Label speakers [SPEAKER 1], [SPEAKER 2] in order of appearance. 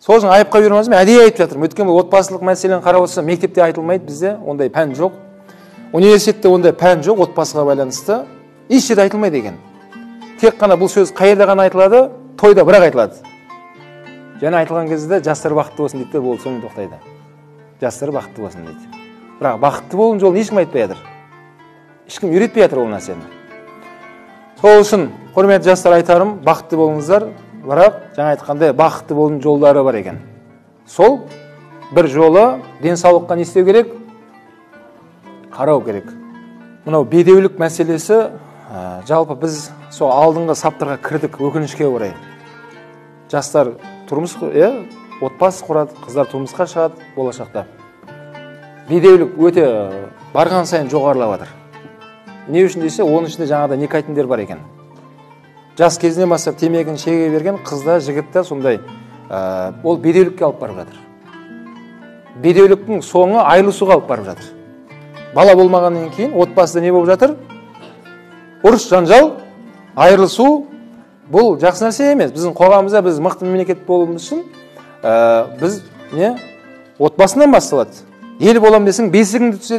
[SPEAKER 1] Сол үшін айыпқа бермеңіз, мен әдейі айтып жатырмын. Өйткені бұл отбасылық мәселені қарап отырса, мектепте айтылмайды, бізде ондай пән жоқ. Университетте ондай пән жоқ, отбасыға байланысты. Еш жерде айтылмайды екен. Тек қана бұл сөз қайда ғана айтылады, тойда бірақ айтылады. Және айтылған кезде жастар бақытты болсын дейді, бұл сонымен тоқтайды. Жастар бақытты болсын дейді. Бірақ бақытты болудың жолын ешкім айтпай жатыр. Ешкім үйретпей жатыр ол нәрсені. Сол үшін құрметті жастар айтарым, бақытты болыңыздар, бірақ жаңа айтқандай бақытты болудың жолдары бар екен. Сол бір жолы денсаулыққа не істеу керек? Қарау керек. Мынау бедеулік мәселесі, жалпы біз сол алдыңғы саптарға кірдік, өкінішке орай. Жастар тұрмыс, отбасы құрады, қыздар тұрмысқа шығады болашақта. Бедеулік өте барған сайын жоғарылап жатыр. Не үшін десе, оның ішінде жаңағыда никотиндер бар екен. Жас кезінен бастап темекіні шеге берген қыздар, жігіттер сондай ол бедеулікке алып барып жатыр. Бедеуліктің соңы айырылысуға алып барып жатыр. Бала болмағаннан кейін отбасыда не болып жатыр? Ұрыс, жанжал, айырылысу. Бұл жақсы нәрсе емес. Біздің қоғамымызда біз мықты мемлекет болуымыз үшін біз отбасынан басталады. Ел болам десең, бесігіңді түзе